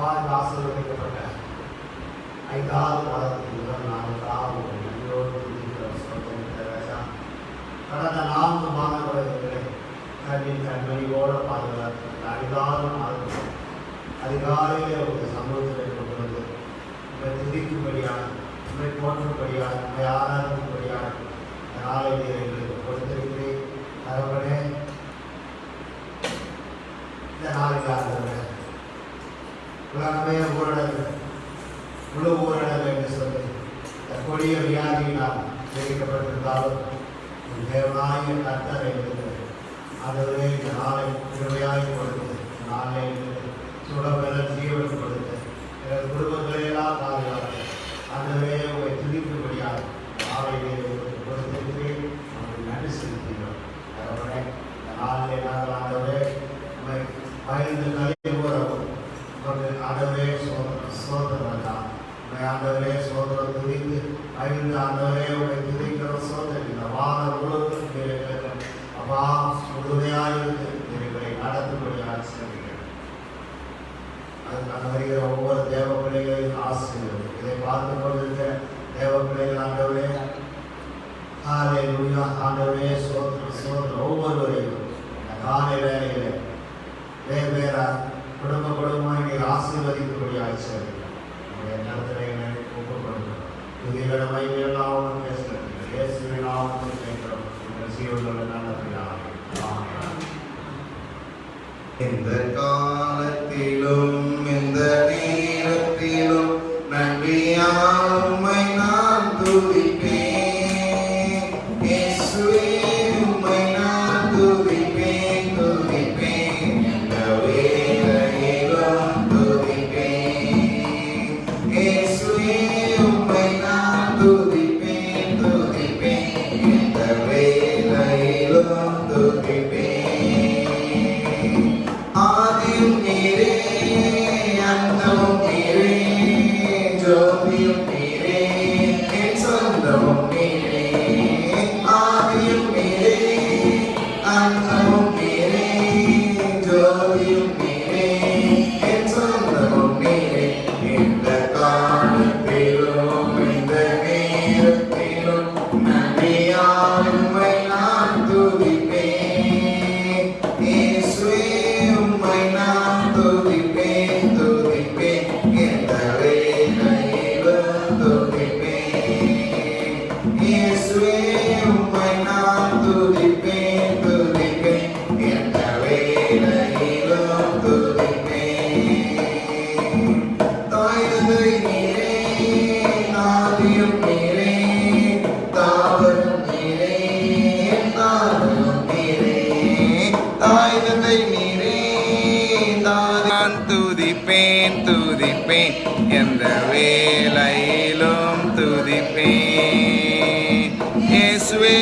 ஆசீர்வதிக்கப்பட்ட 5வது மாதத்தின் முதல் நாள் காவல் எல்லோரும் கடந்த 4 மாதங்களை கண்ணின் கண்மணியோடு பாதுகாத்து 5வது மாதத்தில் அதிகாலையிலே ஒரு சமூகத்தில் கொண்டு வந்து உங்களை துதிக்கும்படியாக உங்களை போற்றும்படியாக உங்களை ஆராதிக்கும்படியாக நாளை எங்களுக்கு கொடுத்திருக்கிறேன். தகவலே இந்த நாளில் உலகமே ஊரடங்கு முழு ஊரடங்கு என்று சொல்லி இந்த கொடிய வியாதியினால் தெரிவிக்கப்பட்டிருந்தாலும் தேவனாய கர்த்தர் எங்களுக்கு அதுவே இந்த நாளை திருவையாய் கொடுத்து நாளை சுடவென ஜீவன் கொடுத்து எங்கள் குடும்பங்களையெல்லாம் பாதுகாத்து அதுவே உங்களை துதிக்கும்படியாக நாளை கொடுத்திருக்கிறேன். உங்களுக்கு நன்றி செலுத்துகிறோம். தகவலே இந்த நாளிலே நாங்கள் ஆண்டவரே உங்களை பகிர்ந்து கலை கூறவும் ஆண்டவரே சோதரம் தான் ஆண்டவரே சோதரம் துதித்து பகிர்ந்து ஆண்டவரே உங்களை துதிக்கிற சோதரிக்கிற வார உலகத்திற்கு அப்பா முழுமையாக எங்களை நடத்தும்படியாக செய்கிறேன். அதுக்கான வருகிற ஒவ்வொரு தேவ பிள்ளைகளையும் ஆசீர்வதி இதை பார்த்து கொண்டிருக்கிற தேவ பிள்ளைகள் ஆண்டவரே ஆண்டவரே சோதரம் ஒவ்வொருவரையும் காலை வேலையிலே வேற குடும்பமாக நீர் ஆசீர்வதிக்கும்படியாக செய்கிறேன். நடத்துகிறேன் ஒப்புக்கொடுக்கிறோம். புதியமை எல்லாம் பேசுகிறேன். இயேசுவின் நாமத்தில் கேட்கிறோம். உங்கள் சீவனுள்ள நல்ல பிதாவே. இந்த காலத்திலும் இந்த நேரத்திலும் நன்றியால் உம்மை நான் துதிப்பேன். இயேசுவே உம்மை நான் துதிப்பேன் துதிப்பேன். இந்த வேளையிலும் துதிப்பேன். இயேசுவே உம்மை நான் துதிப்பேன் துதிப்பேன். இந்த வேளையிலும் துதிப்பேன். ஆதியும் நீரே அந்தமும் நீரே ஜோதியும் நீரே என் சொந்தமும் நீரே. ஆதியும் நீரே அந்தமும் நீரே ஜோதியும் நீரே என் சொந்தமும் நீரே. இந்த காலத்திலும் இந்த நேரத்திலும் நன்றியால் உம்மை நான் துதிப்பேன். இயேசுவே உம்மை நான் துதிப்பேன் துதிப்பேன். எந்த வேளையிலும் துதிப்பேன். இயேசுவே உம்மை நான் துதிப்பேன் துதிப்பேன். எந்த வேளையிலும் துதிப்பேன். தாய்தந்தை நீரே ஆதியும் நீரே தாவரும் நீரே தாவரும் நீரே. தாய்தந்தை நீரே நான் துதிப்பேன் துதிப்பேன். எந்த வேளையிலும் துதிப்பேன். இயேசுவே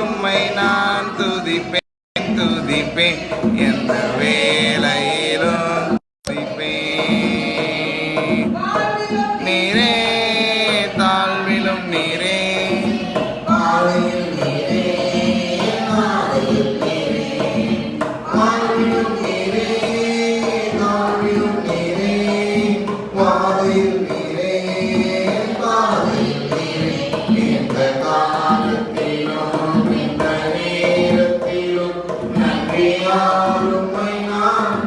உம்மை நான் துதிப்பேன் துதிப்பேன். எந்த வேளையிலும் துதிப்பேன். நீரே தாழ்விலும் நீரே ஆலையில் நீரே ஆலையில் நீரே ஆலையில் நீரே தாழ்விலும் நீரே வாதையில் நீரே பாதையில் நீரே. இந்த காலத்திலும் இந்த நேரத்திலும் நன்றியால் உம்மை நான்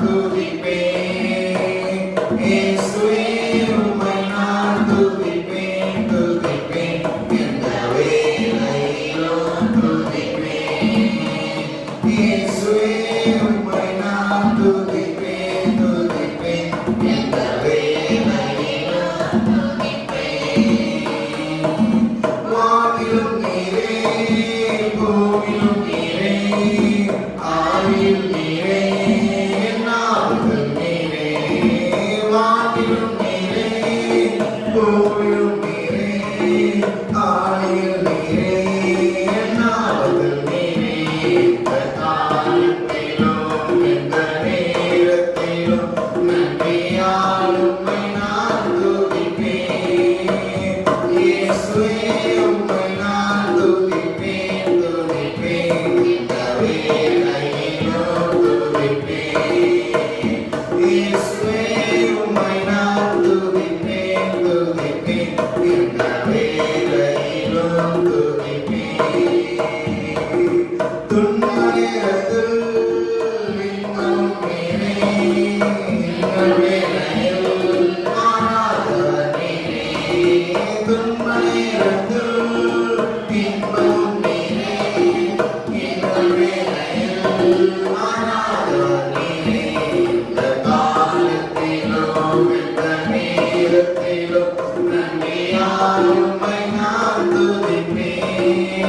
மாறாதவர் நீரே. இந்த காலத்திலும் இந்த நேரத்திலும் நன்றியால் உம்மை நான் துதிப்பேன்.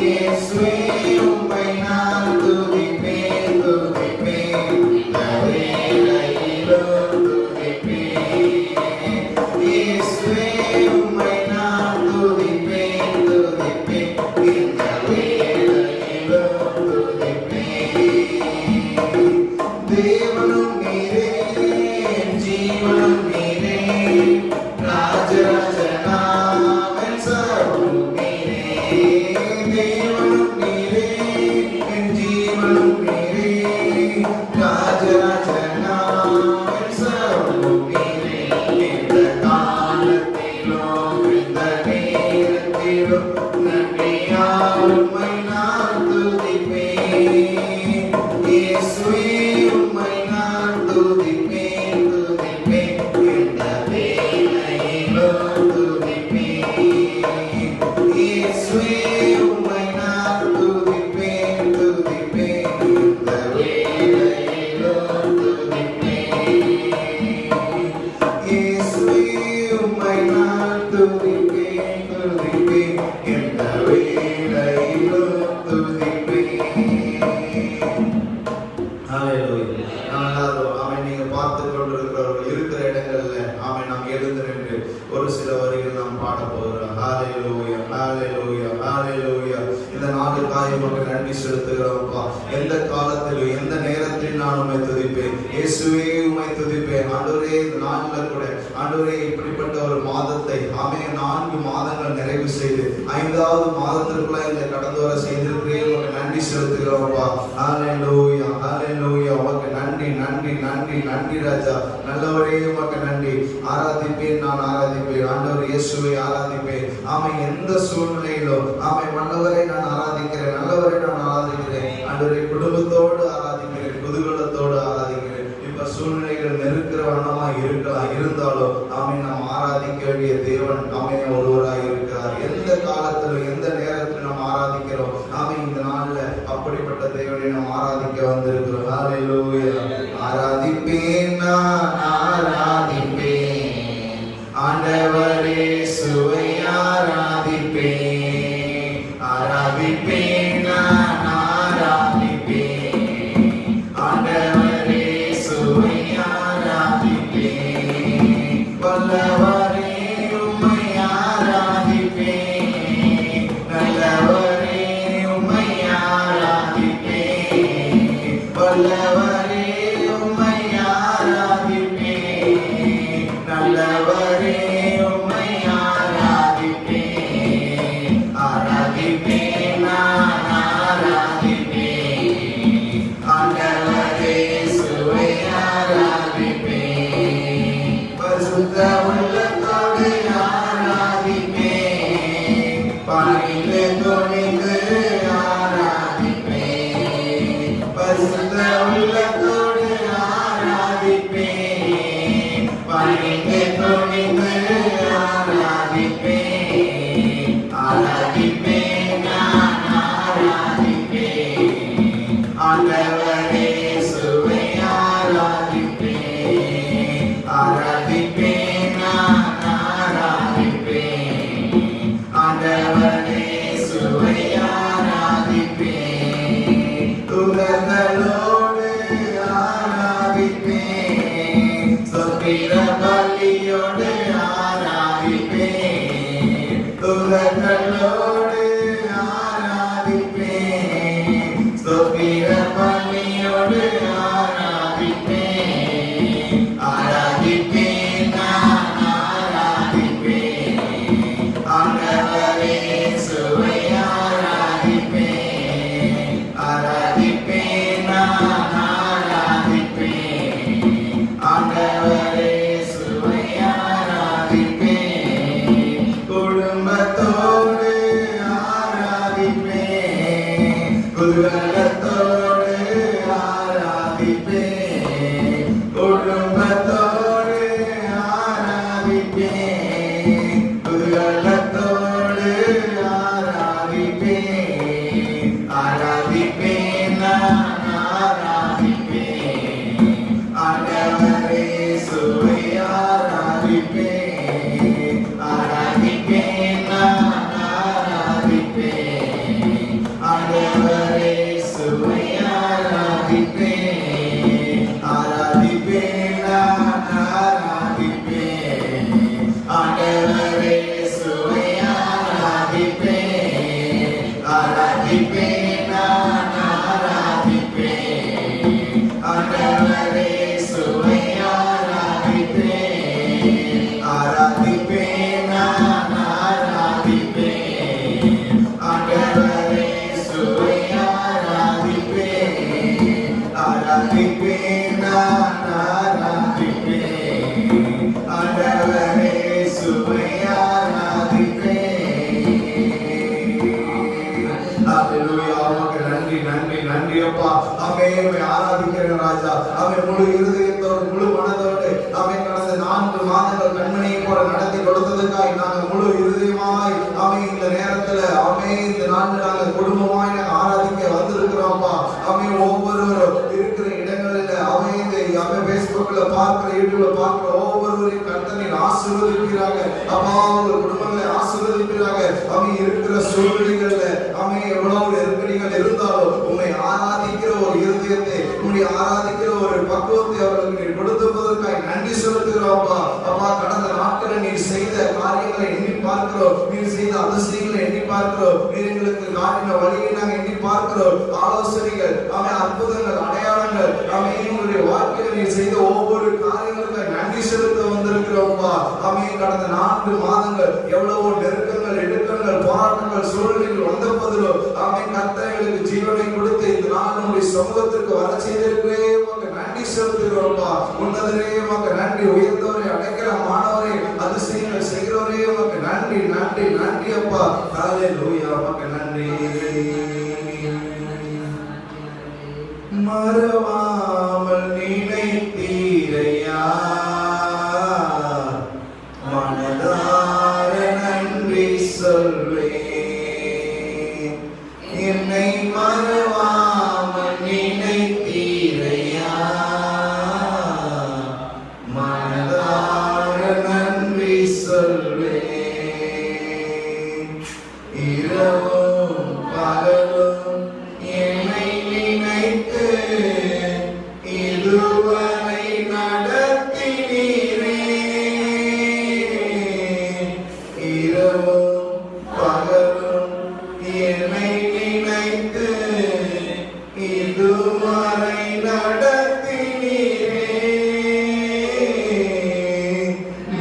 இயேசுவே உம்மை நான் துதிப்பேன், துதிப்பேன். இந்த வேளையிலும் துதிப்பேன். இயேசுவே உம்மை நான் துதிப்பேன், துதிப்பேன். இந்த வேளையிலும் துதிப்பேன். தேவனும் நீரே, ஜீவனும் நீரே, ராஜராஜனாமன் சர்வமும் நீரே. தேவனும் நீரே, என் ஜீவனும் நீரே, ராஜராஜனாமன் சர்வமும் நீரே. இந்த காலத்திலும் இந்த நேரத்திலும் நன்றியால் உம்மை நான் துதிப்பேன். இயேசுவே உம்மை நான் துதிப்பேன், துதிப்பேன். இந்த வேளையிலும் துதிப்பேன். இயேசுவே உம்மை நான் துதிப்பேன், துதிப்பேன். இந்த வேளையிலும் துதிப்பேன். இயேசுவே உம்மை நான் துதிப்பேன், துதிப்பேன். இந்த வேளையிலும் துதிப்பேன். ஹalleluya. ஆமென். நீங்க பார்த்து கொண்டிருக்கிறவர்கள் இருக்கிற இடங்கள்ல ஆமென் நாம் எழுந்து நின்று ஒரு சில வரிகள் நாம் பாட போகிறோம். ஹalleluya, ஹalleluya, ஹalleluya. இந்த நாளுக்காக உமக்கு நன்றி செலுத்துகிறோம்ப்பா. எந்த காலத்திலும் எந்த நேரத்திலும் நான் உம்மை துதிப்பேன். இயேசுவே உம்மை துதிப்பேன். ஆண்டவரே இந்த நாளில் கூட ஆண்டவரே இப்படிப்பட்ட ஒரு மாதத்தை ஆமென் 4 மாதங்கள் நிறைவு செய்து 5வது மாதத்திற்குள்ள இந்த கடந்து வர செய்திருக்கிறேன். உமக்கு நன்றி செலுத்துகிறோம்ப்பா. ஹalleluya, ஹalleluya. உமக்கு நன்றி, நன்றி, நன்றி, நன்றி ராஜா. நல்லவரே உமக்கு நன்றி. ஆராதிப்பேன், நான் ஆராதிப்பேன். ஆண்டவர் இயேசுவை ஆராதிப்பேன். ஆமென். எந்த சூழ்நிலையிலும் ஆமென் வல்லவரை நான் ஆராதிக்கிறேன், நல்லவரை நான் ஆராதிக்கிறேன். ஆண்டவரை குடும்பத்தோடு ஆராதிக்கிறேன், குதூகலத்தோடு ஆராதிக்கிறேன். இப்ப சூழ்நிலைகள் நெருக்கிற வண்ணமா இருக்கலாம், இருந்தாலும் ஆமென் நாம் ஆராதிக்க வேண்டிய தேவன் ஆமென் ஒருவராய் இருக்கிறார். எந்த காலத்திலும் எந்த நேரத்திலும் நாம் ஆராதிக்கிறோம். ஆமென். இந்த நாள்ல அப்படிப்பட்ட தேவனை நாம் ஆராதிக்க வந்திருக்கிறோம். ஹalleluya. ஆராதிப்பேன், நான் ஆராதிப்பேன். ஆண்டவரே இயேசுவை ஆராதிப்பேன். ஆராதிப்பேன், நான் ஆராதிப்பேன். ஆண்டவரே இயேசுவை ஆராதிப்பேன். வல்லவரே உம்மை ஆராதிப்பேன். நல்லவரே உம்மை ஆராதிப்பேன். வல்லவரே உம்மை ஆராதிப்பேன். நல்லவரே உம்மை ஆராதிப்பேன். ஆராதிப்பேன், நான் ஆராதிப்பேன். ஆண்டவரே இயேசுவை ஆராதிப்பேன். பரிசுத்த உள்ளத்தோடு ஆராதிப்பேன். பணிந்து துணிந்து ஆராதிப்பேன். பரிசுத்த உள்ளத்தோடு ஆராதிப்பேன். பணிந்து துணிந்து ஆராதிப்பேன். ஆராதிப்பேன், நான் ஆராதிப்பேன். ஆண்டவரே இயேசுவை ஆராதிப்பேன். ஆராதிப்பேன், நான் ஆராதிப்பேன். ஆண்டவரே இயேசுவை ஆராதிப்பேன். துதிகளோடு ஆராதிப்பேன். ஸ்தோத்திர பலியோடு ஆராதிப்பேன். துதிகளோடு ஆராதிப்பேன். ஸ்தோத்திர பலியோடு ஆராதிப்பேன். ஆராதிப்பேன், நான் ஆராதிப்பேன். ஆண்டவரே இயேசுவை ஆராதிப்பேன். ஆராதிப்பேன், நான் ஆராதிப்பேன். ஆண்டவரே இயேசுவை ஆராதிப்பேன். குடும்பத்தோடு ஆராதிப்பேன். குதூகலத்தோடு ஆராதிப்பேன். குடும்பத்தோடு ஆராதிப்பேன். குதூகலத்தோடு ஆராதிப்பேன். ஆராதிப்பேன், நான் ஆராதிப்பேன், நான் ஆராதிப்பேன். ஆண்டவரே இயேசுவை ஆராதிப்பேன், ஆராதிப்பேன், நான் ஆராதிப்பேன். ஆண்டவரே இயேசுவை ஆராதிப்பேன், ஆராதிப்பேன், நான் ஆராதிப்பேன். ஆண்டவரே இயேசுவை ஆராதிப்பேன், ஆராதிப்பேன், நான் ஆராதிப்பேன். ஆண்டவரே இயேசுவை ஆராதிப்பேன். ஹalleluya. உமக்கு நன்றி நன்றி நன்றி அப்பா. ஆமென். உம்மை ஆராதிக்கிறேன் ராஜா. ஆமென். முழு இருதயத்தோடு முழு மனதோடு ஆமென். கடந்த 4 மாதங்கள் கண்மணியை போல நடத்தி கொடுத்ததற்காக நாங்கள் முழு இருதயமாய் ஆமென் இந்த நேரத்துல ஆமென் இந்த நாளில் நாங்கள் குடும்பமாய் நாங்கள் ஆராதிக்க வந்திருக்கிறோம்ப்பா. ஆமென். ஒவ்வொருவரும் இருக்கிற இடங்களில் ஆமென் இந்த ஆமென் Facebookல பார்க்கிற யூடியூப்ல பார்க்கிற ஒவ்வொருவரையும் கர்த்தர் ஆசீர்வதிப்பீராக. அப்பா உங்கள் குடும்பங்களை ஆசீர்வதிப்பீராக. ஆமென். இருக்கிற சூழ்நிலைகள்ல ஆமென் எவ்வளவு நெருக்கடிகள் இருந்தாலும் உம்மை ஆராதிக்கிற ஒரு இருதயத்தை உம்மை ஆராதிக்கிற ஒரு பக்குவத்தை அவர்களுக்கு நீர் கொடுத்திருப்பதற்காக நன்றி செலுத்துகிறோம் அப்பா. அப்பா கடந்த நாட்களில் நீர் செய்த காரியங்களை எண்ணி பார்க்கிறோம், நீர் செய்த அதிசயங்களை எண்ணி பார்க்கிறோம், நீர் எங்களுக்கு காட்டின வழியை நாங்கள் எண்ணி பார்க்கிறோம். ஆலோசனைகள் ஆமென் அற்புதங்கள் அடையாளங்கள் ஆமென் உங்களுடைய வாழ்க்கையில் நீர் செய்த ஒவ்வொரு காரியங்களுக்காக நன்றி செலுத்த வந்திருக்கிறோம்ப்பா. ஆமென். கடந்த 4 மாதங்கள் எவ்வளவோ நெருக்கங்கள் இடுக்கங்கள் போராட்டங்கள் சூழ்நிலைகள் வந்த போதிலும் ஆமென் கர்த்தர் எங்களுக்கு ஜீவனை கொடுத்து இந்த நாள் நம்முடைய சமூகத்திற்கு வர செய்திருக்கிறே உமக்கு நன்றி செலுத்துகிறோம்ப்பா. உன்னதரே உமக்கு நன்றி. உயர்ந்தவரை அடைக்கலமானவரே அதிசயங்கள் செய்கிறவரே உமக்கு நன்றி நன்றி நன்றி அப்பா. ஹalleluya. உமக்கு நன்றி. மறவாமல் நினைத்தீரையா, மனதார நன்றி சொல்வேன். என்னை மறவாமல் நினைத்தீரையா, மனதார நன்றி சொல்வேன். இரவும் பகலும் என்னை நினைத்து இதுவரை நடத்தினீரே. இரவும் பகலும் என்னை நினைத்து இதுவரை நடத்தினீரே.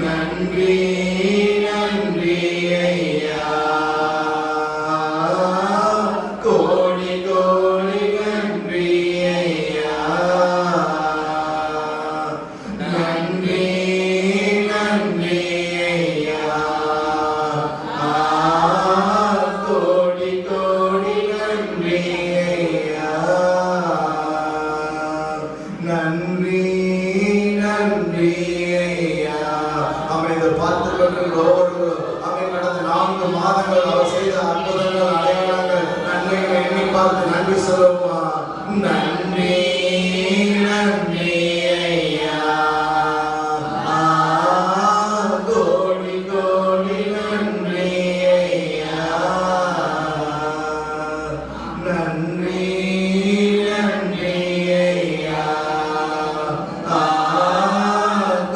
நன்றி நன்றி ஐயா, கோடி கோடி நன்றி ஐயா. நன்றி நன்றி ஐயா, கோடி கோடி நன்றி ஐயா. நன்றி நன்றி ஐயா. அவன் இதை பார்த்து கொண்டிருக்கிற ஒவ்வொருவரும் அவன் கடந்த 4 மாதங்கள் அவர் செய்த அற்புதங்கள் அடையாளங்கள் நன்மைகளை எண்ணி பார்த்து நன்றி சொல்லுமா. நன்றி நன்றி ஐயா, கோடி கோடி நன்றி ஐயா. நன்றி நன்றி ஐயா,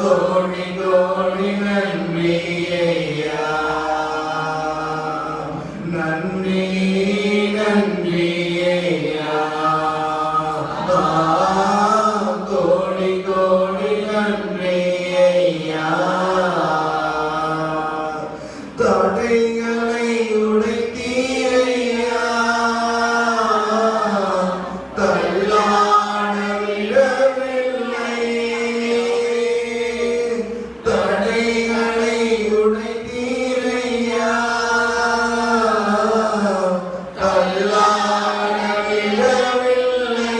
கோடி கோடி நன்றி ஐயா. நன்றி நன்றி ஐயா, கோடி கோடி நன்றி ஐயா. தடைகளை உடைத்தீரையா, தள்ளாட விடவில்லை. தடைகளை உடைத்தீரையா, தள்ளாட விடவில்லை.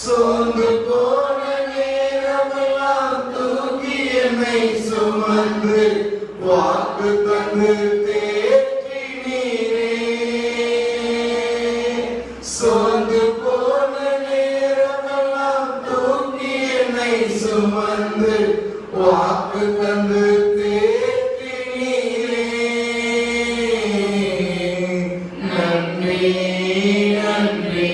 சோர்ந்து போன நேரமெல்லாம் தூக்கி என்னை சுமந்து வாக்கு தந்து தேற்றினீரே. சோர்ந்து போன நேரமெல்லாம் தூக்கி என்னை சுமந்து வாக்கு தந்து தேற்றினீரே. நன்றி நன்றி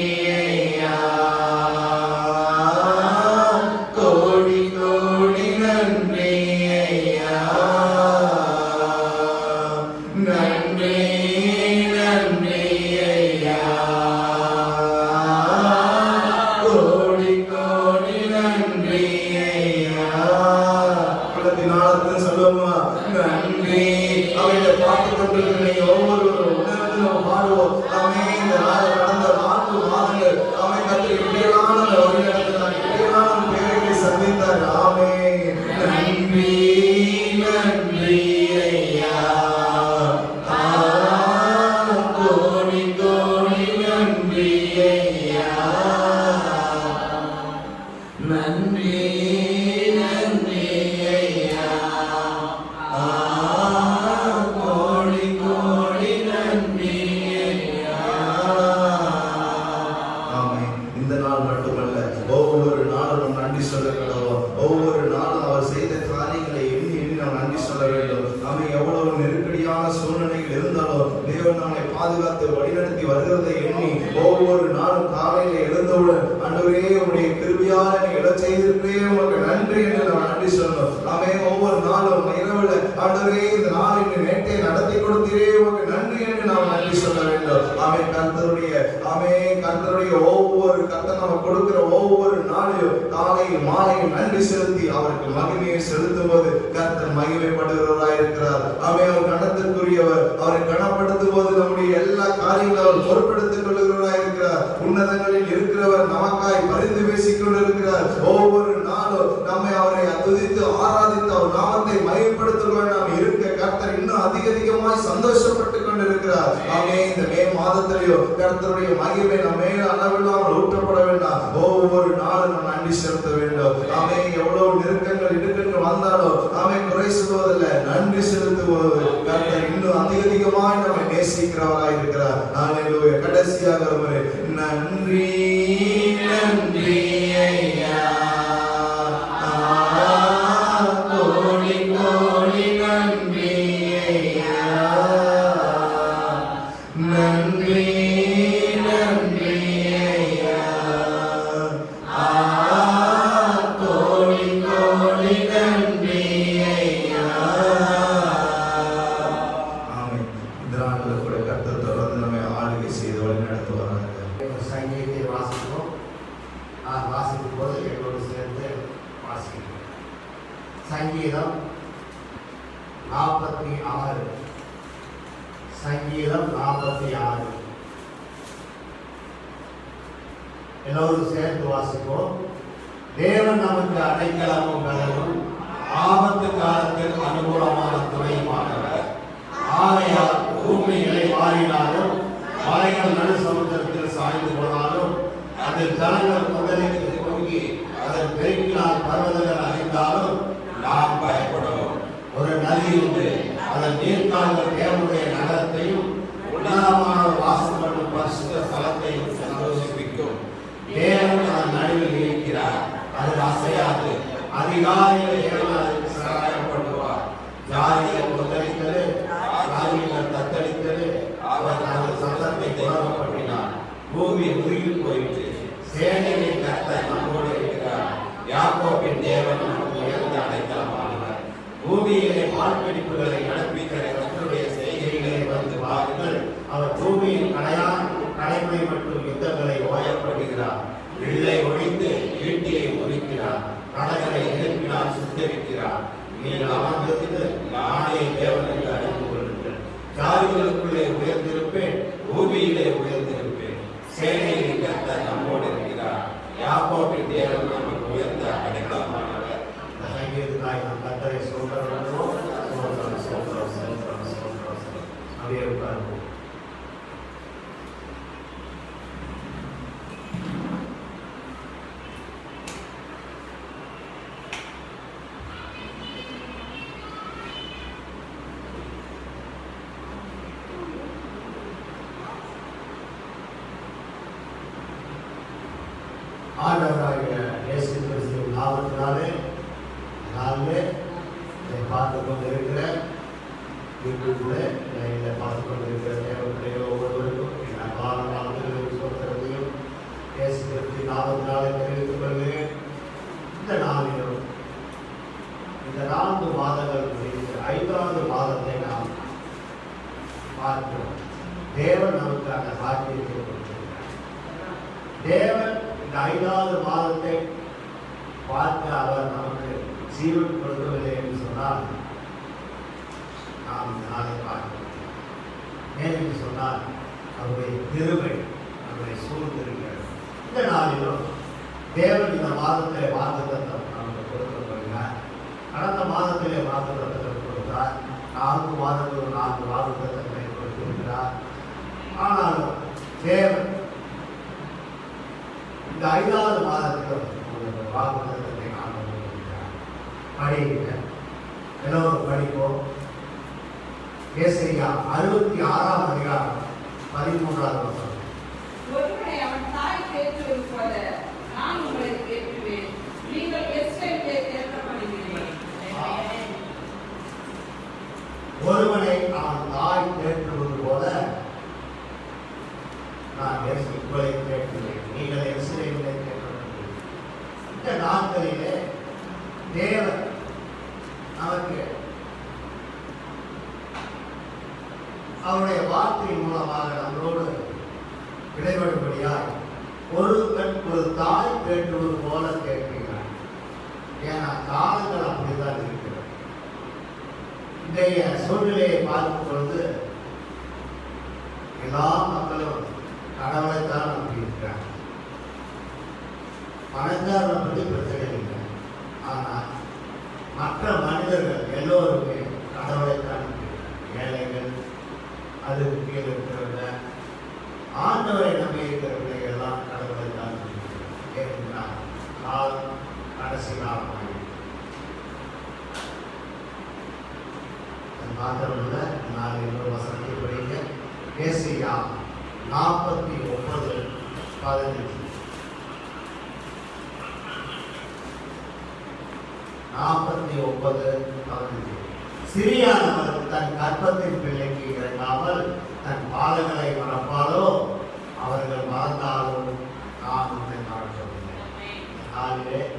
நன்றி சொல்லணும். ஆமே, ஒவ்வொரு நாளும் இரவுல ஆண்டவரே இந்த நாளின் நேற்றை நடத்தி கொடுத்தீரே உமக்கு நன்றி என்று நாம் நன்றி சொல்ல வேண்டும். ஆமே, கர்த்தருடைய ஒவ்வொரு கர்த்தர் நமக்கு கொடுக்கிற ஒவ்வொரு நாளையும் காலையில் மாலையில் நன்றி செலுத்தி அவருக்கு மகிமையை செலுத்தும் போது கர்த்தர் மகிமைப்படுகிறவராய் இருக்கிறார். ஆமே, அவர் கணத்திற்குரியவர். அவரை கனப்படுத்தும் போது நம்முடைய எல்லா காரியங்களும் அவர் பொறுப்பெடுத்துக் கொள்ளுகிறவராய் இருக்கிறார். உன்னதங்களில் இருக்கிறவர் நமக்காய் பரிந்து பேசிக் கொண்டிருக்கிறார். ஒவ்வொரு நாளும் நம்மை அவரை துதித்து ஆராதித்து அவர் நாமத்தை மகிமைப்படுத்துவார். நாம் இருக்க கர்த்தர் இன்னும் அதிகமாய் சந்தோஷப்பட்டுக் கொண்டிருக்கிறார். ஆமே, இந்த மே மாதத்திலேயோ கர்த்தருடைய மகிமை நம்ம மேல் அளவில்லாமல் ஊற்றப்பட வேண்டாம். ஒவ்வொரு நாளும் நாம் நன்றி செலுத்த வேண்டும். ஆமே, எவ்வளவு நெருக்கங்கள் இடுக்கங்கள் வந்தாலும் ஆமே குறை சொல்வதில்லை, நன்றி செலுத்துவது. கர்த்தர் இன்னும் அதிகமாய் நம்மை நேசிக்கிறவராய் இருக்கிறார். ஹல்லேலூயா. கடைசியாக ஒரு முறை நன்றி நன்றி ஐயா, கோடி கோடி நன்றி ஐயா, நன்றி நன்றி ஐயா, கோடி கோடி நன்றி ஐயா. ஆமென். இந்த நாளில் கூட கர்த்தர் தொடர்ந்து நம்மை ஆளுகை செய்து வழி நடத்துவார்கள். சங்கீதத்தை வாசிப்போம். நான் வாசிக்கும் போது எங்களோடு சேர்ந்து வாசிக்கிறோம். சங்கீதம் 46. சங்கீதம் 46. எல்லோரும் சேர்ந்து வாசிப்போம். தேவன் நமக்கு அடைக்கலமும் பலனும் ஆபத்து காலத்தில் அனுகூலமான துணையுமானவர். ஆகையால் பூமி நிலை மாறினாலும் மலைகள் நடு சமுத்திரத்தில் சாய்ந்து போனாலும் அதில் ஜனங்கள் முதலில் பொங்கி அதன் பெருக்கினால் பர்வதங்கள் அறிந்தாலும் நாம் பயப்படுவோம். ஒரு நதி உண்டு, அதன் நீர்க்கால்கள் தேவனுடைய நகரத்தையும் உன்னதமான வாசம் பண்ணும் பரிசுத்த ஸ்தலத்தையும் சந்தோஷிப்பிக்கும். தேவன் அதன் நடுவில் இருக்கிறார், அது அசையாது. அதிகாரிகள் தேவன் சகாயப்படுவார். ஜாதிகள் முதலித்தது, ஜாதிகள் தத்தளித்தது, அவர் தனது சத்தத்தை உணரப்பட்டினார். பூமி உருகி போயிற்று. சேனையின் கர்த்தர் நம்மோடு இருக்கிறார். யாக்கோபின் தேவன் நமக்கு உயர்ந்த அடைக்கலமானவர். பூமியிலே பால்பிடிப்புகளை நடப்பிக்கிற கர்த்தருடைய செய்கைகளை வந்து பாருங்கள். அவர் பூமியின் கடைமுறை மற்றும் யுத்தங்களை ஓயப்படுகிறார். வில்லை ஒழித்து ஈட்டியை ஒழிக்கிறார். கடல்களை எழுப்பினால் சுத்தரிக்கிறார். நீங்கள் அமர்ந்திருந்து நானே தேவனுக்கு அழைத்து கொள்ளுங்கள். ஜாதிகளுக்குள்ளே உயர்ந்திருப்பேன், பூமியிலே உயர்ந்திருப்பேன். சேனையின் கர்த்தர் நம்மோடு இருக்கிறார். யாக்கோபின் தேவன் நமக்கு உயர்ந்த அடைக்கலமானவர். சங்கீதத்தாய் நாம் கர்த்தரை சொல்கிறோம். அப்படியே உட்கார்ந்து ஆண்டவராகிய இயேசு கிறிஸ்துவின் நாமத்தினாலே இதை பார்த்து கொண்டிருக்கிற யூடியூப்ல இதை பார்த்து கொண்டிருக்கிற தேவனுடைய ஒவ்வொருவருக்கும் நான் காலகாலத்திலும் சொல்கிறதையும் இயேசு கிறிஸ்துவின் நாமத்தினாலே தெரிவித்துக் கொள்கிறேன். இந்த நாளிலும் இந்த 4 மாதங்கள் முடிந்து 5வது மாதத்தை நாம் பார்க்கிறோம். தேவன் நமக்கு அந்த பாக்கியத்தை கொடுத்திருக்கிறார். தேவன் இந்த 5வது மாதத்தை பார்த்து அவர் நமக்கு ஜீவன் கொடுக்கவில்லை என்று சொன்னால் நாம் இந்த நாளை பார்க்கிறோம். ஏனென்று சொன்னால் அவருடைய கிருபை நம்மை சூழ்ந்திருக்கிறது. இந்த நாளிலும் தேவன் இந்த மாதத்திலே வாக்குத்தத்தம் நமக்கு கொடுக்கப்படுகிறார். கடந்த மாதத்திலே வாக்குத்தத்தம் கொடுத்தார். 4 மாதங்கள் 4 வாக்குத்தத்தங்களை கொடுத்திருக்கிறார். ஆனாலும் தேவன் இந்த 5வது மாதத்திலும் வாக்குத்தத்தத்தை காண முடிகிறார். படிங்க, எல்லோரும் படிப்போம். ஏசாயா 66ஆம் அதிகாரம் 13வது வசனம். ஒருவனை அவன் தாய் தேற்றுவது போல நான் உங்களை தேற்றுவேன், நீங்கள் எஸ்ரேலிலே தேற்றப்படுவீர்கள். ஒருவனை அவன் தாய் தேற்றுவது போல நான் உங்களை தேற்றுவேன், நீங்கள் எஸ்ரேலிலே தேற்றப்படுவீர்கள். இந்த நாட்களிலே தேவன் நமக்கு அவருடைய வார்த்தை மூலமாக நம்மளோடு இடைபடும்படியாய் ஒரு தாய் கேட்டுவது போல கேட்கிறார். ஏன்னா காலங்கள் அப்படிதான் இருக்கிறது. இன்றைய சூழ்நிலையை பார்க்கும் பொழுது எல்லா மக்களும் கடவுளைத்தான் நம்பி இருக்கிறார். பணக்காரனை பற்றி பிரச்சனை இல்லை, ஆனால் மற்ற மனிதர்கள் எல்லோருமே கடவுளைத்தான் நம்பியிருக்கிறார். ஏழைகள், அதுக்கு கீழே இருக்கிறவங்க, ஆண்டவரை நம்பி இருக்கிறவங்க எல்லாம் கடவுளைத்தான் நம்பியிருக்கிறார். ஏனென்றால் காலம் கடைசி காலமாக மாத்திரமல்ல. நான் இன்னொரு வசனத்தை படிக்க ஏசாயா 49:15 49:15 சிறியானவர் தன் கற்பத்தின் பிள்ளைக்கு இறங்காமல் தன் பாதங்களை மறப்பாலோ, அவர்கள் மறந்தாலும் நான் உன்னை காட்டுகிறேன்.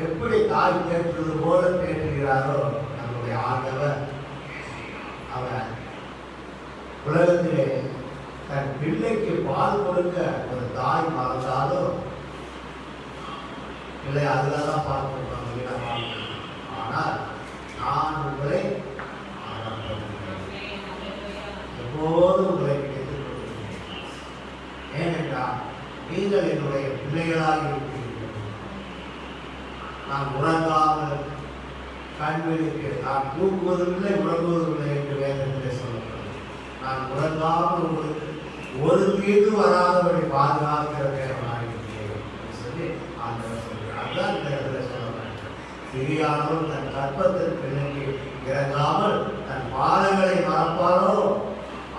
எப்படி தாய் கேட்பது போல கேட்கிறாரோ நம்முடைய ஆண்டவர், அவர் உலகத்திலே தன் பிள்ளைக்கு பால் கொடுக்க ஒரு தாய் மறந்தாலும் இல்லை, அதுலதான் பார்க்கணும். ஆனால் நான் உங்களை எப்போதும் உங்களை கிடைத்துக் கொள்கிறேன். ஏனென்றால் நீங்கள் என்னுடைய பிள்ளைகளாக இருக்கிறீர்கள். நான் உறங்காமல் கண்விழிக்கு நான் தூக்குவதும் இல்லை உறங்குவதும் இல்லை என்று வேதத்திலே சொல்லப்படுது. நான் உறங்காமல் உங்களுக்கு ஒரு தீர்வு வராதபடி பாதுகாக்கிற தேவனாக இருக்கிறேன் சொல்லி ஆண்டவர் சொல்கிறார். அதுதான் இந்த இடத்துல சொல்லப்படுது. சிறியானவன் தன் கற்பத்தின் பிள்ளைக்கு இறங்காமல் தன் பாதங்களை மறப்பாரோ,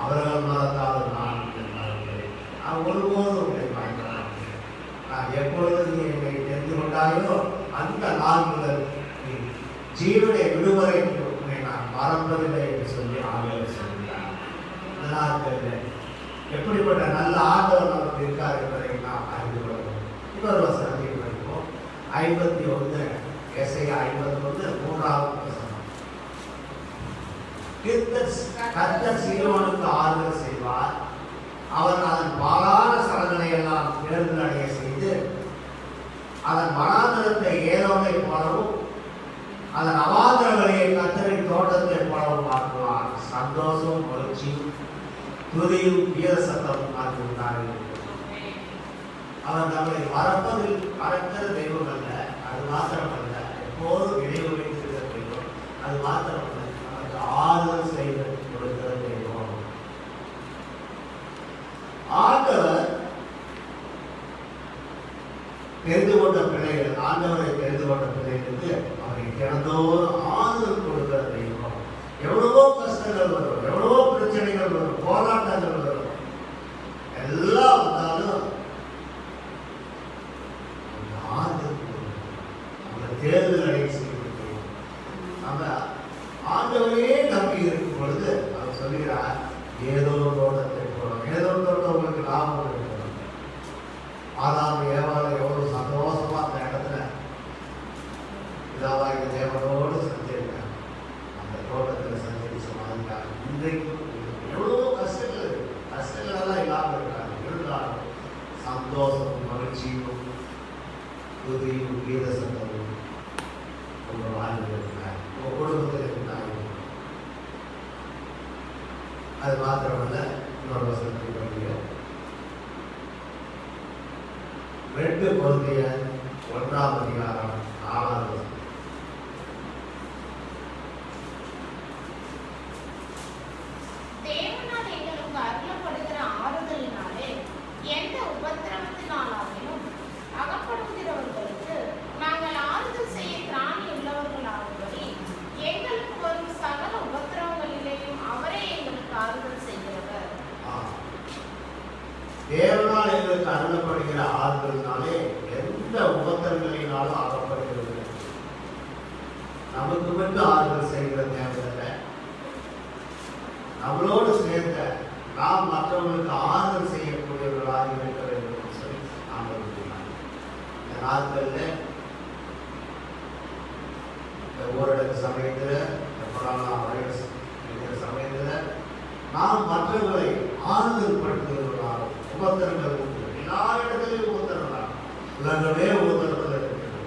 அவர்கள் மறந்தாலும் நான் மறக்கிறேன். நான் ஒருபோதும் உங்களை மறக்க மாட்டேன். நான் எப்பொழுது நீ என்னை தெரிந்து கொண்டாயோ அந்த நாள் முதல் நீ ஜீவனை விடுமுறைக்கு உன்னை நான் மறப்பதில்லை என்று சொல்லி ஆண்டவர் சொல்கிறார். இந்த நாட்களில் எப்படிப்பட்ட நல்ல ஆண்டவர் நமக்கு இருக்கார் என்பதை நாம் அறிந்து கொள்வோம். இன்னொரு வசனத்தை படிப்போம். 51 ஏசாயா 51:3 கர்த்தர் சீயோனுக்கு ஆறுதல் செய்வார். அவர் அதன் பாலான சலங்களை எல்லாம் தேர்தல் அடைய செய்து அதன் வனாந்தரத்தை ஏலோனை போலவும் அதன் அவாந்தர வழியை கர்த்தரின் தோட்டத்தை போலவும் ஆக்குவார். சந்தோஷம், மகிழ்ச்சியும், துதியும், வீர சத்தமும் அது உண்டாகும். அவர் நம்மளை மறக்கிற தெய்வம் அல்ல, அது மாத்திரமல்ல, எப்போதும் நினைவு வைத்திருக்கிற தெய்வம். அது மாத்திரமல்ல, நமக்கு ஆறுதல் செய்து கொடுக்கிற தெய்வம். ஆண்டவர் தெரிந்து கொண்ட பிள்ளைகள், ஆண்டவரை தெரிந்து கொண்ட பிள்ளைகளுக்கு அவரை தினந்தோறும் ஆறுதல் கொடுக்கிற தெய்வம். எவ்வளவோ கஷ்டங்கள் வரும், எவ்வளவோ பிரச்சனைகள் வரும், போராட்டங்கள் வரும், எல்லாம் வந்தாலும் தேர்தல் அடைய செய்திருக்கிறோம். நம்ம ஆண்டவரையே நம்பி இருக்கும் பொழுது அவர் சொல்கிறார், ஏதோ தோட்டத்தை போறோம். ஏதோ தோட்டம் உங்களுக்கு லாபம் இருக்கிறோம். ஆதாம் ஏவாள எவ்வளவு சந்தோஷமா அந்த இடத்துல இதாவாக தேவனோடு சஞ்சரித்தார். அந்த தோட்டத்தில் சஞ்சரிச்ச மாதிரி இன்றைக்கும் எவ்வளவோ கஷ்டங்கள் எல்லாம் இல்லாமல் இருக்காங்க. இருந்தாலும் சந்தோஷமும் மகிழ்ச்சியும் துதியும் கீத சந்தமும் உங்கள் வாழ்வில் இருக்கிறார், உங்கள் குடும்பத்தில் இருக்கிறார். அது மாத்திரமல்ல, இன்னொரு வசனத்தை படிக்கிறோம். 2 கொரிந்தியர் 1:4 தேவனால் எங்களுக்கு அருளப்படுகிற ஆறுதலினாலே எந்த உபத்திரவத்தினாலும் அகப்படுகிறவர்களுக்கு நாங்கள் ஆறுதல் செய்ய திராணி உள்ளவர்களாகும்படி எங்களுக்கு வரும் சகல உபத்திரவங்களிலேயும் அவரே எங்களுக்கு ஆறுதல் செய்கிறவர். தேவனால் எங்களுக்கு அருளப்படுகிற ஆறுதலினாலே எந்த உபத்திரங்களினாலும் ஆகப்படுகிறது. நமக்கு மட்டும் ஆறுதல் செய்கிற தேவையில்லை, நம்மளோடு சேர்ந்த நாம் மற்றவர்களுக்கு ஆறுதல் செய்யக்கூடியவர்களாக இருக்க வேண்டும் என்று சொல்லி ஆண்டவர் நாட்களில் ஊரடங்கு சமயத்தில் எப்படாலாம் இருக்கிற சமயத்தில் நாம் மற்றவர்களை ஆறுதல் படுத்துகிறவர்களால் உபத்திரங்கள் உண்டு. எல்லா இடத்திலையும் உபத்திரலாம், உலகமே உபத்திரத்தில் இருக்கிறது.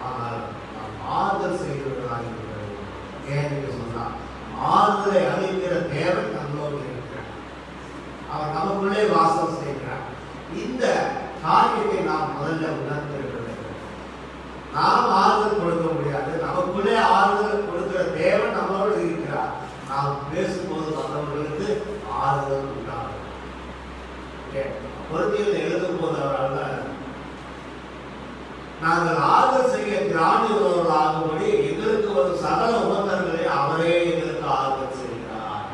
ஆனால் நாம் ஆறுதல் செய்கிறவர்களாக இருக்கிறது. ஏன் என்று சொன்னால் ஆறுதலை அளிக்கிற தேவன் நம்மளோடு இருக்கிறார். அவர் நமக்குள்ளே வாசம் செய்கிறார். இந்த காரியத்தை நாம் முதல்ல உணர்ந்திருக்க வேண்டும். நாம் ஆறுதல் கொடுக்க முடியாது, நமக்குள்ளே ஆறுதல் கொடுக்கிற தேவன் நம்மளோடு இருக்கிறார். நாம் பேசும்போது மற்றவர்களுக்கு ஆறுதல் உண்டாகும். பொருத்தியில் எழுதும் போது அவரால் நாங்கள் ஆறுதல் செய்ய திராணி உள்ளவர்களாகும்படி எங்களுக்கு ஒரு சகல உபத்திரங்களை அவரே எங்களுக்கு ஆறுதல் செய்கிறார்.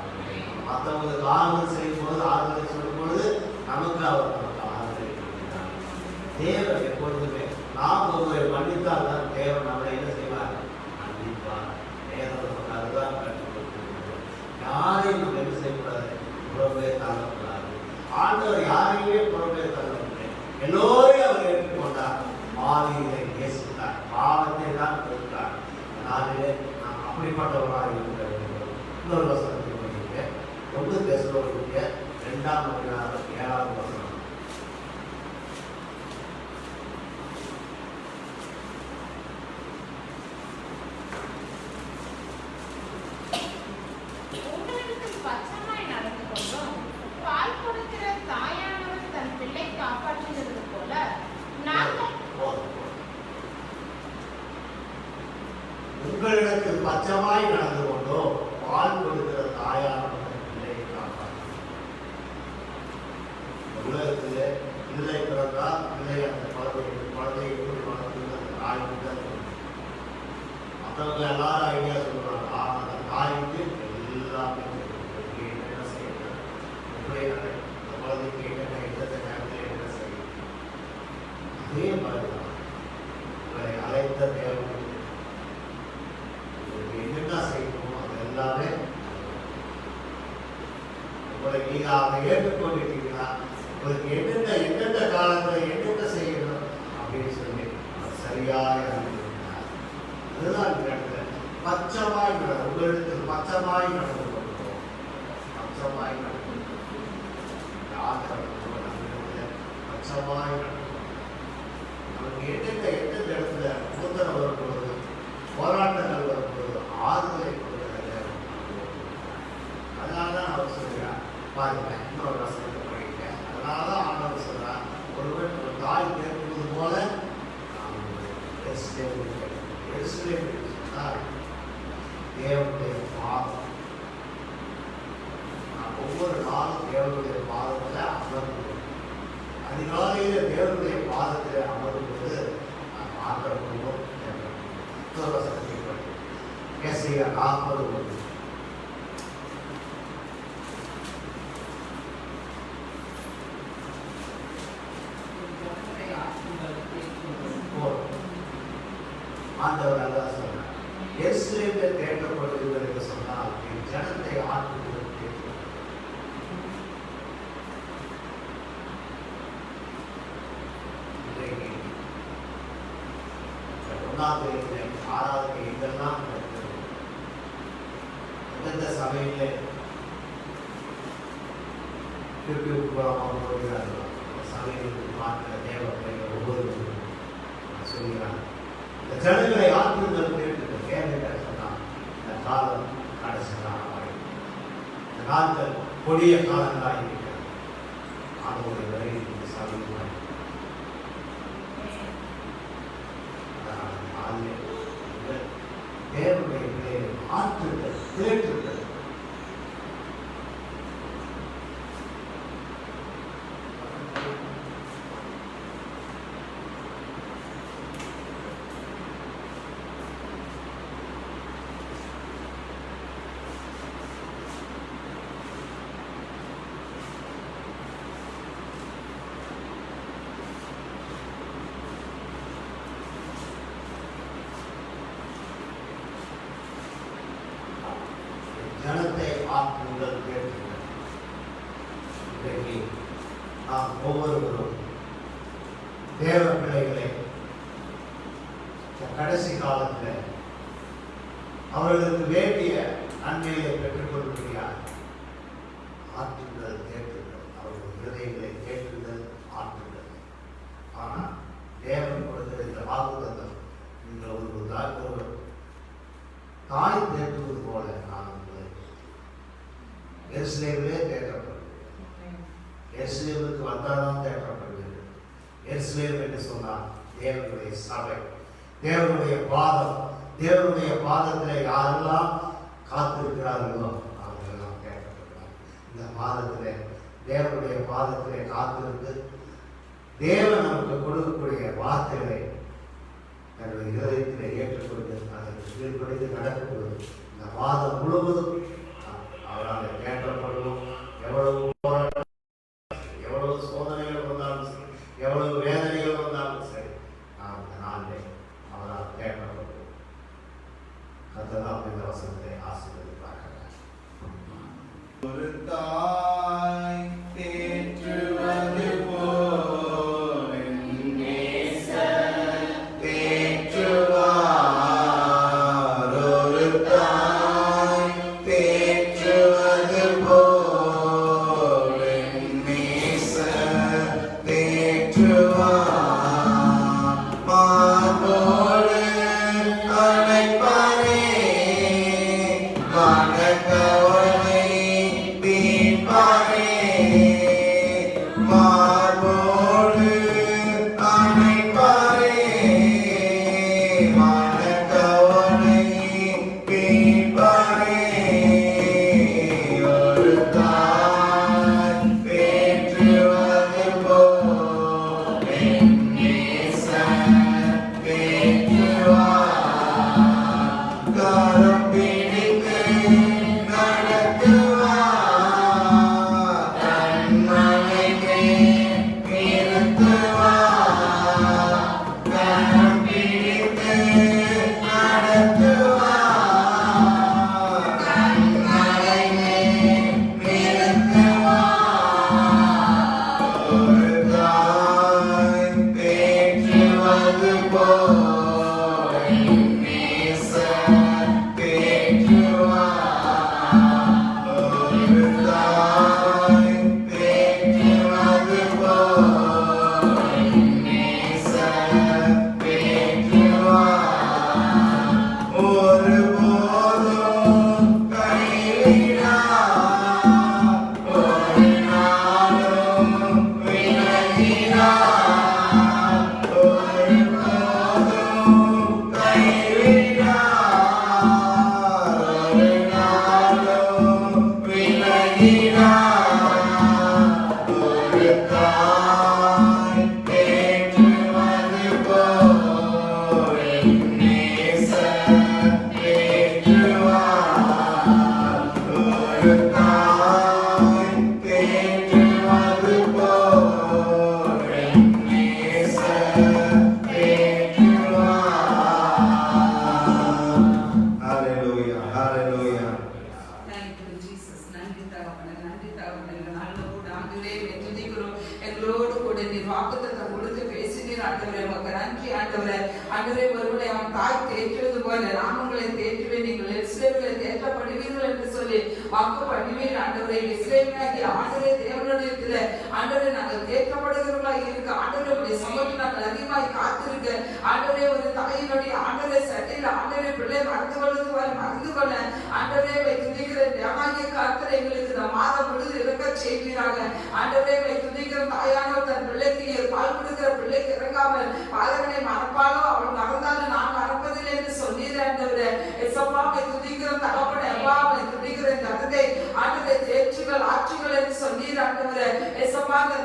மற்றவங்களுக்கு ஆறுதல் செய்யும் போது, ஆறுதலை சொல்லும் பொழுது நமக்கு அவர் நமக்கு ஆறுதலை கொடுக்கிறார். தேவன் எப்பொழுதுமே நாம் ஒருவரை மன்னித்தால் தான் தேவன் நம்மளை என்ன செய்வார்? மன்னிப்பார். தேவன் நமக்கு அதுதான் கற்றுக் கொடுத்திருக்கிறது. யாரையும் நம்ம என்ன செய்யக்கூடாது? புறம்பே தள்ளக்கூடாது. ஆண்டவர் யாரையுமே புறம்பே தள்ளவில்லை. எல்லோரையும் அவர் ஏற்றுக்கொண்டார். பாவியை நேசித்தார், பாவத்தை தான் கொடுத்தார். அதனாலே நாம் அப்படிப்பட்டவராக இருக்க வேண்டும். இன்னொரு வசனத்தை படிக்க 1 தெசலோனிக்கேயர் 2ஆம் அதிகாரம் 7ஆம் வசனம். உங்களிடத்தில் பச்சமாய் நடந்து கொண்டும் பால் கொடுக்கிற தாயானவர் தன் பிள்ளை காப்பாற்றுகிறது போல நாங்கள் உங்களிடத்தில் பச்சமாய் நடந்து கொண்டோ பால் கொடுக்கிற தாயானவர் பிள்ளையை காப்பாற்று. உலகத்திலே பிள்ளை பிறந்தால் பிள்ளை அந்த குழந்தையை எப்படி வளர்த்துன்னு அந்த தாய்க்கு தான் தெரியும். மற்றவங்க எல்லாரும் ஐடியா சொல்றாங்க. ஆனால் அந்த தாய்க்கு எல்லாமே தெரியும். என்ன செய்யணும், எப்படி அந்த குழந்தைக்கு என்னென்ன எந்த நேரத்தில் என்ன செய்யணும். அதே மாதிரி தான் உங்களை அழைத்த தேவன் என்னென்ன செய்யணுமோ அது எல்லாமே உங்களை நீங்க அதை ஏற்றுக்கொண்டிருக்கீங்களா? உங்களுக்கு எந்தெந்த காலத்தில் என்னென்ன செய்யணும் அப்படின்னு சொல்லி சரியாக அறிந்திருக்கிறார். அதுதான் இந்த இடத்துல பச்சமாய் நடக்கும். உங்களிடத்தில் பச்சமாய் நடந்து கொள்கிறோம். பச்சமாய் நடக்கும். யார் நடக்கும்? நம்ம பச்சமாய் நடக்கும். நமக்கு எந்தெந்த இடத்துல உத்தரவு வரும்பொழுது, போராட்டங்கள் வரும்பொழுது ஆறுதலை கொடுக்கிறது. அதனாலதான் அவர் சொல்கிறார், பாருங்க இன்னொரு வசனத்தை படிக்க. அதனாலதான் ஆண்டவர் சொல்றார், ஒருவன் ஒரு தாய் கேட்பது போல சொன்னார் தேவனுடைய பாதம். நான் ஒவ்வொரு நாளும் தேவனுடைய பாதத்தில் அமர்ந்து அதிகாலையில தேவனுடைய பாதத்தில் அமரும்போது நான் ஆற்றப்படுவோம். வசனத்தை ஏசாயா 40 ஆண்டவர் அல்லாஹ் சொன்னார், எருசலேமில் தேற்றப்படுகிறது என்று சொன்னால் என் ஜனத்தை ஆற்றுகிறது கேட்கிறோம். இன்றைக்கு 1ஆம் தேதி 6ஆவது எங்கெல்லாம் நடக்கிறது, எந்தெந்த சபையிலே யூடியூப் மூலமாக போகிறார்களோ சபையில் பார்க்கிற தேவத்தை ஒவ்வொருவரும் சொல்கிறார், இந்த ஜனங்களை ஆற்றுங்கள் கேட்டு கேள்விகள் சொன்னால் இந்த காலம் கடைசி காலமாக இந்த நாட்கள் கொடிய காலங்களாக இருக்கிறது. ஆண்டவருடைய வருகை சபையில் தேவனுடைய ஆற்றுகள் தேற்றுகள் ஜனத்தை ஆற்றுங்கள் கேட்கிறேன். இன்றைக்கு நாம் ஒவ்வொருவரும் தேவ பிள்ளைகளை கடைசி காலத்தில் அவர்களுக்கு வேண்டிய நன்மையை பெற்றுக் கொடுக்கிறார். ஆற்றுதல் தேற்றுதல், அவர்கள் இருதயங்களை தேற்றுதல் ஆற்றுதல். ஆனால் தேவன் கொடுக்கிற இந்த வாக்குத்தத்தம், நீங்கள் ஒரு தாய் தேற்றுவது போல நான் உங்களை எருசலேமிலே தேற்றப்படுவேன். எருசலேமுக்கு வந்தால்தான் தேற்றப்படுவேன். எருசலேம் என்று சொன்னால் தேவனுடைய சபை, தேவனுடைய பாதம். தேவனுடைய பாதத்தில் யாரெல்லாம் காத்திருக்கிறார்களோ அவர்களெல்லாம் தேற்றப்படுவார். இந்த பாதத்திலே, தேவனுடைய பாதத்திலே காத்திருந்து தேவன் நமக்கு கொடுக்கக்கூடிய வார்த்தைகளை தன்னுடைய இதயத்திலே ஏற்றுக்கொண்டு அதற்கு கீழ்ப்படிந்து நடக்கும்போது இந்த மாதம் முழுவதும் அவரால் தேற்றப்படுவோம். எவ்வளவு போராட்டம், எவ்வளவு சோதனைகள் வந்தாலும் சரி, எவ்வளவு வேதனைகள் வந்தாலும் சரி, நாம் இந்த நாளிலே அவரால் தேற்றப்படுவோம். கர்த்தர் இந்த வசனத்தை ஆசீர்வதிப்பார்கள். ஒரு தாய் தேற்றுவது போல் என் நேசர் தேற்றுவார். ஒரு தாய் தேற்றுவது போல் என் நேசர் தேற்றுவார். மார்போடு அணைப்பாரே, மனக்கவலை தீர்ப்பாரே. மார்போடு அணைப்பாரே, மனக்கவலை தீர்ப்பாரே. ஒரு தாய் தேற்றுவது போல் என் நேசர் தேற்றுவார். கரம் பிடித்து நடத்துவார், கண்மலைக்கு நிறுத்துவார். கரம் பிடித்து நடத்துவார், கண்மலைக்கு நிறுத்துவார். ஒரு தாய் தேற்றுவது போல் என் நேசர் தேற்றுவார். ஒரு தாய் தேற்றுவது போல் என் நேசர் தேற்றுவார். ஒருபோதும் கைவிடார், ஒரு நாளும் விலகினார். ஒருபோதும் கைவிடார், ஒரு நாளும் விலகினார். ஒரு தாய் தேற்றுவது போல் என் நேசர் தேற்றுவார். ஒரு தாய் தேற்றுவது போல் என் நேசர் தேற்றுவார். ஹalleluya, hallelujah. Thank you, Jesus. நன்றி தகப்பனே, நன்றி தகப்பனே. இந்த நாள்ல கூட ஆண்டவரே உம்மை துதிக்கிறோம். எங்களோடு கூட நீர் வாக்குத்தத்தம் கொடுத்து பேசினீர் ஆண்டவரே. உமக்கு நன்றி ஆண்டவரே. ஆண்டவரே, ஒருவனை அவன் தாய் தேற்றுவது போல நான் உங்களை தேற்றுவேன், நீங்கள் எருசலேமிலே தேற்றப்படுவீர்கள் என்று சொல்லி வாக்கு பண்ணுவீர் ஆண்டவரே. எருசலேமிலாகிய ஆண்டவரே, தேவனிடத்தில ஆண்டவரே நாங்கள் தேற்றப்படுகிறவர்களாக இருக்க ஆண்டவரே உடைய சமூகத்தில் நாங்கள் அதிகமாய் காத்திருக்க ஆண்டவரே, ஒரு தாயினுடைய ஆண்டவரே சட்டையில் ஆண்டவரே பிள்ளை மறந்து கொள்வது போல மறந்து கொள்ள ஆண்டவரே உம்மை துதிக்கிற தேவனாகிய கர்த்தர் எங்களுக்கு இந்த மாதம் முழுது இருக்க செய்வீராக. ஆண்டவரே உம்மை துதிக்கிற தாயானவர் தன் பிள்ளைக்கு பால் கொடுக்கிற பிள்ளைக்கு இறங்காமல் பாதகனை மறப்பாலோ அவள் மறந்தாலும் நான் மறப்பதில்லை என்று சொன்னீர் ஆண்டவரே. எசப்பா உம்மை துதிக்கிற தகப்பனே, அப்பா உம்மை துதிக்கிற இந்த அகத்தை ஆண்டவரே தேற்றுகள் ஆற்றுகள் என்று சொன்னீர் ஆண்டவரே. எசப்பா இந்த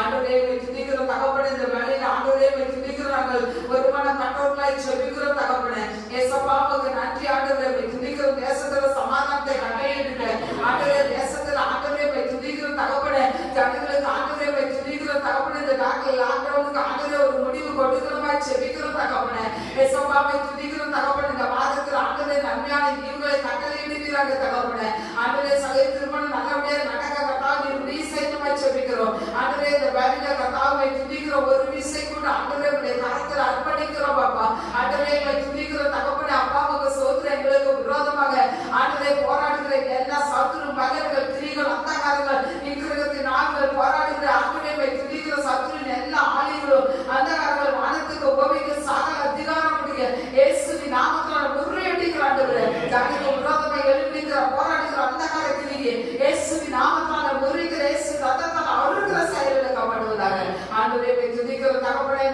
ஆண்டவரே துதிக்கிறோம் தகப்பனே. இந்த வேளையில ஆண்டவரே துதிக்கிறோம், நாங்கள் வருமான கட்டோர்களாய் ஜெபிக்கிறோம் தகப்பனே. ஏசப்பாவுக்கு நன்றி ஆண்டவரே. துதிக்கிறோம் தேசத்துல சமாதானத்தை கட்டளையிடுங்க ஆண்டவரே. தேசத்துல ஆண்டவரே துதிக்கிறோம் தகப்பனே. ஜனங்களுக்கு ஆண்டவரே துதிக்கிறோம் தகப்பனே. இந்த லாக்டவுனுக்கு ஆண்டவரே ஒரு முடிவு கொடுக்கிறோமாய் ஜெபிக்கிறோம் தகப்பனே. ஏசப்பாவை துதிக்கிறோம் தகப்பனே. இந்த மாதத்தில் ஆண்டவரே நன்மையான ஈவுகளை கட்டளையிடுவீராக தகப்பனே. ஆண்டவரே சகல திருமணம் நல்லபடியாக நடக்க கர்த்தாவே உதவி செய்யுமாய் ஜெபிக்கிறோம் ஆண்டவரே. இந்த வேலையில கர்த்தாவை துதிக்கிறோம், ஒரு விசை கூட ஆண்டவரே உடைய கரத்தில் அர்ப்பணிக்கிறோம் பாப்பா. ஆண்டவரே துதிக்கிறோம் தகப்பனே. அப்பாவுக்கு சோதனை எங்களுக்கு விரோதமாக ஆண்டவரே போராடுகிற எல்லா சத்துரு மகன்கள் கிரிகள் அந்தகாரங்கள் விக்கிரகத்தின் ஆண்கள் போராடுகிற ஆண்டவரே துதிக்கிற சத்துருவின் எல்லா ஆளிகளும் அந்தகாரங்கள் வானத்துக்கு உபயோகிக்க சகல அதிகாரம் உடைய இயேசுவின் நாமத்தினால் முறியடிக்கிற ஆண்டவரே. ஜனங்களுக்கு விரோதமாக எழுப்பிக்கிற போராடுகிற அந்தகார கிரியை இயேசுவின் நாமத்தினால் முறிக்கிற இயேசு ரத்தத்தால் அருகிற செயல்களை காப்பாடுவதாக ஆண்டவரே துதிக்கிற தகப்பனே.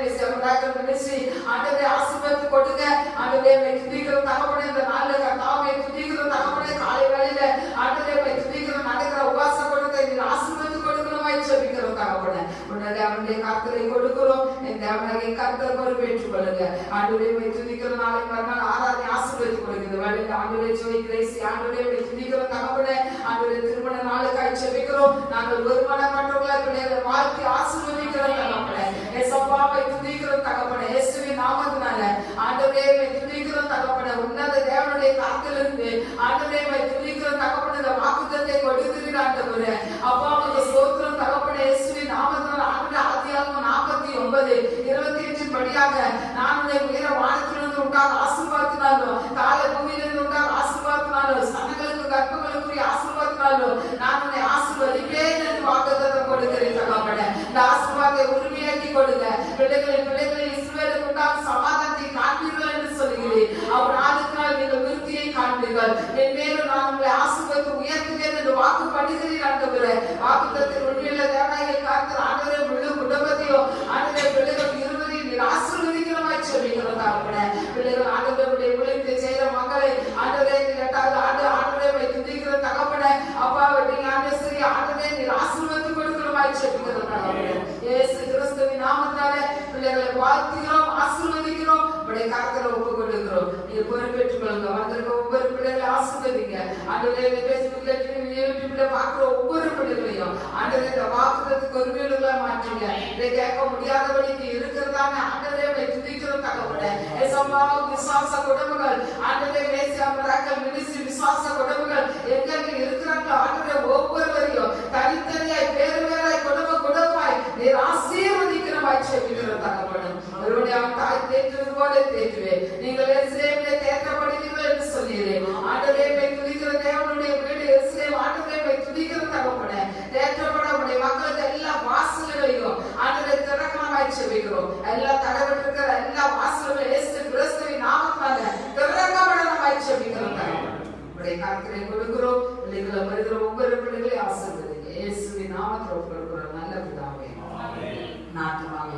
மினிஸ்ட்ரி ஆண்டவரே ஆசீர்வாதத்தை கொடுங்க ஆண்டவரே. துதிக்கிற தகப்பனே. இந்த நாள்ல கர்த்தாவே துதிக்கிற தகப்பனே. காலை வேளையில ஆண்டவரே துதிக்கிற நடக்கிற உபவாச கொடுத்த இந்த ஆசீர்வாதத்தை கொடுக்கணுமாய் ஜெபிக்கிறோம் தகப்பனே. உடனே அவனுடைய கர்த்தரை கொடுக்கிறோம். இந்த அவனுடைய கர்த்தர் பொறுப்பேற்றுக் கொள்ளுங்க ஆண்டவரே. துதிக்கிற நாளை மறுநாள் ஆராதனை ஆசீர்வாதத்தை கொடுங்க. இந்த வேளையில ஆண்டவரே ஜோய் கிரேசி ஆண்டவரே துதிக்கிற தகப்பனே. ஆண்டவரே திருமண நாளுக்காய் ஜெபிக்கிறோம். நாங்கள் ஒருமனப்பட்டவர்களாய் பிள்ளைகளை வாழ்த்தி ஆசீர்வதிக்கிறோம் தகப்பனே. ஏசப்பாவை துதிக்கிறோம் தகப்பனே. இயேசுவின் நாமத்தினால ஆண்டவரே துதிக்கிறோம் தகப்பனே. உன்னத தேவனுடைய கரத்திலிருந்து ஆண்டவரே துதிக்கிறோம் தகப்பனே. இந்த வாக்குத்தத்தை கொடுக்கிறீர் ஆண்டவரே. அப்பாவுக்கு ஸ்தோத்திரம் தகப்பனே. இயேசுவின் நாமத்தினால ஆண்டவரே ஆதியாகமம் 49:25 படியாக நான் உன்னை உயர வானத்திலிருந்து உண்டாக ஆசீர்வாதத்தினாலும் தாழ பூமியிலிருந்து உண்டாக ஆசீர்வாதத்தினாலும் சனங்களுக்கு கர்ப்பங்களுக்குரிய ஆசீர்வாதத்தினாலும் நான் உன்னை ஆசீர்வதிப்பேன் என்று வாக்குத்தத்தம் கொடுக்கிறேன் தகப்பனே. இந்த ஆசீர்வாதத்தை உரிமையாக்கி கொடுங்க. பிள்ளைகளை இஸ்ரவேலுக்கு உண்டாக சமாதானத்தை காண்பீர்கள் என்று சொல்கிறேன். அவர் நாளுக்கு நாள் நீங்கள் விருத்தியை காண்பீர்கள். மேலும் நான் உங்களை ஆசீர்வாதத்தை உயர்த்துவேன் என்று வாக்கு பண்ணுகிறீர் ஆண்டவரே. வாக்குத்தத்தத்தின் உண்மையில தேவனாகிய கர்த்தர் ஆண்டவரே முழு குடும்பத்தையும் ஆண்டவரே பிள்ளைகள் 20 நீர் ஆசீர்வதிக்கிறமாய் ஜெபிக்கிறோம் தகப்பனே. பிள்ளைகள் ஆண்டவருடைய ஊழியத்தை செய்கிற மக்களை ஆண்டவரே 8வது ஆண்டு ஆண்டவரே துதிக்கிற தகப்பனே. அப்பாவை நீங்க ஆண்டவரே ஆண்டவரே நீர் ஆசீர்வாதத்தை கொடுக்கிறமாய் ஜெபிக்கிறோம் தகப்பனே. இயேசு கிறிஸ்துவின் நாமத்தினாலே பிள்ளைகளை வாழ்த்துகிறோம், ஆசீர்வதிக்கிறோம். உடைய கரத்துல ஒப்பு கொடுக்கிறோம். நீர் பொறுப்பேற்றுக் கொள்ளுங்க. வந்திருக்க ஒவ்வொரு பிள்ளைகளை ஆசீர்வதிங்க ஆண்டவரே. பேஸ்புக்ல யூடியூப்ல பாக்குற ஒவ்வொரு பிள்ளைகளையும் ஆண்டவரே இந்த வாக்குத்தத்துக்கு ஒருமையுள்ளா மாற்றுங்க. இதை கேட்க முடியாதபடிக்கு இருக்கிறதான ஆண்டவரே துதிக்கிறோம் தகப்பனே. ஏசப்பா விசுவாச குடும்பங்கள் ஆண்டவரே வேசியாமராக்கள் மினிஸ்ட்ரி விசுவாச குடும்பங்கள் எங்கெங்க இருக்கிறாங்களோ ஆண்டவரே ஒவ்வொருவரையும் தனித்தனியாய் பேரு பேராய் குடும்பமாய் நீர் ஆசீர்வதிக்கிறமாய் ஜெபிக்கிறோம் தகப்பனே. ஒருவனை அவன் தாய் தேற்றுவது போல தேற்றுவே. நீங்கள் எருசலேமிலே தேற்றப்படுவீர்கள் என்று சொன்னீரேன் ஆண்டவரே. துதிக்கிற தேவனுடைய வீடு எருசலேம் ஆண்டவரே துதிக்கிற தகப்பனே. தேற்றப்பட உடைய மக்களுக்கு எல்லா வாசல்களையும் ஆண்டவரே திறக்கமாய் ஜெபிக்கிறோம். எல்லா தடைபட்டிருக்கிற எல்லா வாசல்களும் இயேசு கிறிஸ்துவின் நாமத்தினால திறக்கப்படமாய் ஜெபிக்கிறோம் தகப்பனே. உடைய கரத்திலே கொடுக்கிறோம். பிள்ளைகளை வருகிற ஒவ்வொரு பிள்ளைகளையும் ஆசீர்வதிங்க. இயேசுவின் நாமத்தில் கொடுக்கிறோம் நல்ல பிதாவே. ஆமென். நாட்டுமாக